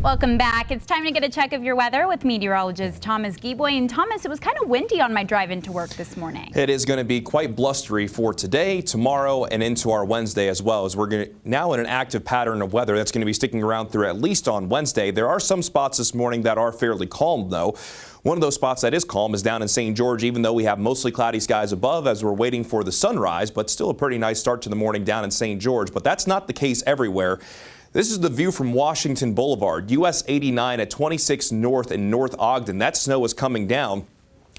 Welcome back. It's time to get a check of your weather with meteorologist Thomas Geboy. And Thomas, it was kind of windy on my drive into work this morning. It is going to be quite blustery for today, tomorrow, and into our Wednesday as well, as we're now in an active pattern of weather that's going to be sticking around through at least on Wednesday. There are some spots this morning that are fairly calm, though. One of those spots that is calm is down in St. George, even though we have mostly cloudy skies above as we're waiting for the sunrise, but still a pretty nice start to the morning down in St. George. But that's not the case everywhere. This is the view from Washington Boulevard, US 89 at 26 North in North Ogden. That snow is coming down.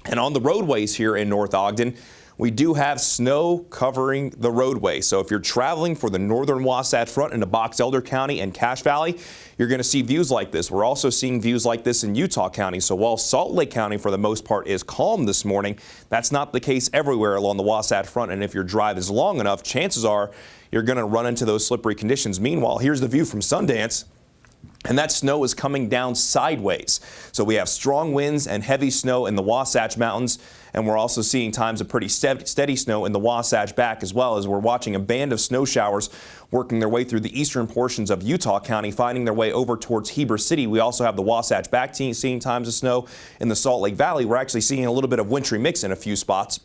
And on the roadways here in North Ogden, we do have snow covering the roadway. So if you're traveling for the northern Wasatch Front into Box Elder County and Cache Valley, you're going to see views like this. We're also seeing views like this in Utah County. So while Salt Lake County, for the most part, is calm this morning, that's not the case everywhere along the Wasatch Front. And if your drive is long enough, chances are you're going to run into those slippery conditions. Meanwhile, here's the view from Sundance. And that snow is coming down sideways. So we have strong winds and heavy snow in the Wasatch Mountains. And we're also seeing times of pretty steady snow in the Wasatch Back, as well as we're watching a band of snow showers working their way through the eastern portions of Utah County, finding their way over towards Heber City. We also have the Wasatch Back seeing times of snow. In the Salt Lake Valley, we're actually seeing a little bit of wintry mix in a few spots.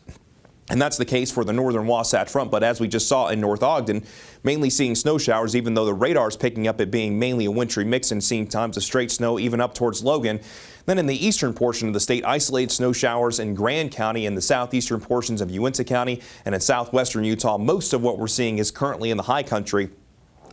And that's the case for the northern Wasatch Front. But as we just saw in North Ogden, mainly seeing snow showers, even though the radar is picking up it being mainly a wintry mix and seeing times of straight snow even up towards Logan. Then in the eastern portion of the state, isolated snow showers in Grand County and the southeastern portions of Uinta County and in southwestern Utah. Most of what we're seeing is currently in the high country.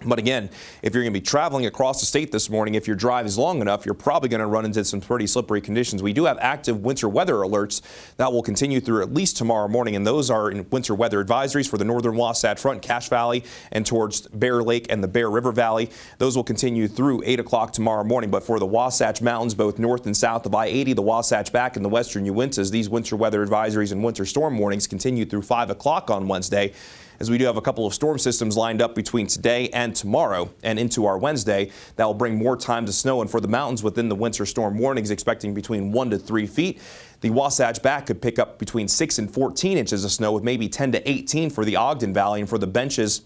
But again, if you're going to be traveling across the state this morning, if your drive is long enough, you're probably going to run into some pretty slippery conditions. We do have active winter weather alerts that will continue through at least tomorrow morning, and those are in winter weather advisories for the northern Wasatch Front, Cache Valley, and towards Bear Lake and the Bear River Valley. Those will continue through 8 o'clock tomorrow morning. But for the Wasatch Mountains, both north and south of I-80, the Wasatch Back, and the western Uintas, these winter weather advisories and winter storm warnings continue through 5 o'clock on Wednesday, as we do have a couple of storm systems lined up between today and tomorrow and into our Wednesday that will bring more time to snow. And for the mountains within the winter storm warnings, expecting between 1 to 3 feet. The Wasatch Back could pick up between 6 and 14 inches of snow, with maybe 10 to 18 for the Ogden Valley. And for the benches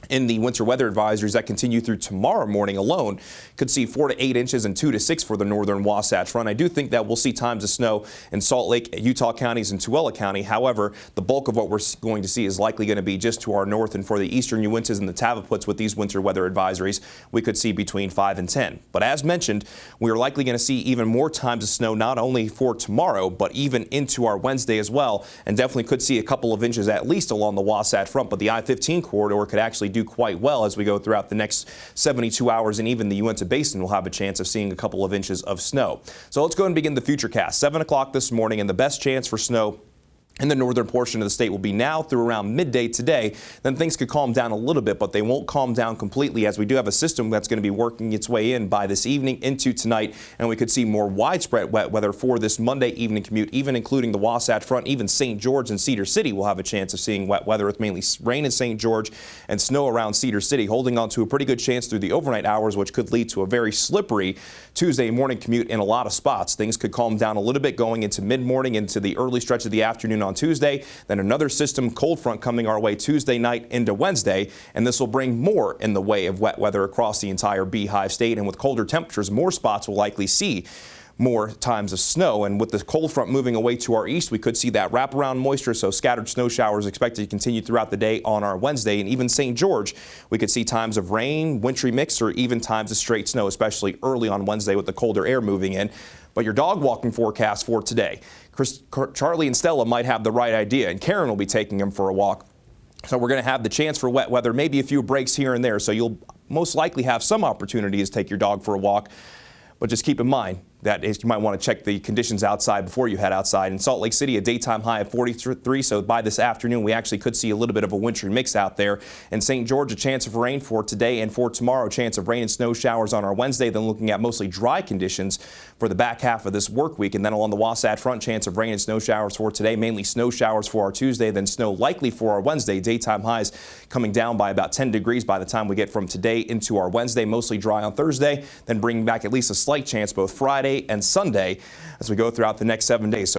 in the winter weather advisories that continue through tomorrow morning alone, could see 4 to 8 inches and 2 to 6 for the northern Wasatch Front. I do think that we'll see times of snow in Salt Lake, Utah counties, and Tooele County. However, the bulk of what we're going to see is likely going to be just to our north, and for the eastern Uintas and the Tavaputs with these winter weather advisories, we could see between 5 and 10. But as mentioned, we are likely going to see even more times of snow, not only for tomorrow, but even into our Wednesday as well, and definitely could see a couple of inches at least along the Wasatch Front. But the I-15 corridor could actually do quite well as we go throughout the next 72 hours, and even the Uinta Basin will have a chance of seeing a couple of inches of snow. So let's go and begin the FUTURECAST. 7 o'clock this morning, and the best chance for snow in the northern portion of the state will be now through around midday today. Then things could calm down a little bit, but they won't calm down completely, as we do have a system that's going to be working its way in by this evening into tonight, and we could see more widespread wet weather for this Monday evening commute, even including the Wasatch Front. Even St. George and Cedar City will have a chance of seeing wet weather, with mainly rain in St. George and snow around Cedar City, holding on to a pretty good chance through the overnight hours, which could lead to a very slippery Tuesday morning commute in a lot of spots. Things could calm down a little bit going into mid-morning, into the early stretch of the afternoon on Tuesday. Then another system, cold front, coming our way Tuesday night into Wednesday, and this will bring more in the way of wet weather across the entire Beehive State. And with colder temperatures, more spots will likely see more times of snow. And with the cold front moving away to our east, we could see that wraparound moisture, so scattered snow showers expected to continue throughout the day on our Wednesday. And even St. George, we could see times of rain, wintry mix, or even times of straight snow, especially early on Wednesday with the colder air moving in. But your dog walking forecast for today, Charlie and Stella might have the right idea, and Karen will be taking them for a walk. So we're going to have the chance for wet weather, maybe a few breaks here and there. So you'll most likely have some opportunities to take your dog for a walk. But just keep in mind that you might want to check the conditions outside before you head outside. In Salt Lake City, a daytime high of 43, so by this afternoon, we actually could see a little bit of a wintry mix out there. In St. George, a chance of rain for today and for tomorrow, a chance of rain and snow showers on our Wednesday, then looking at mostly dry conditions for the back half of this work week. And then along the Wasatch Front, chance of rain and snow showers for today, mainly snow showers for our Tuesday, then snow likely for our Wednesday. Daytime highs coming down by about 10 degrees by the time we get from today into our Wednesday, mostly dry on Thursday, then bringing back at least a slight chance both Friday and Sunday as we go throughout the next 7 days. So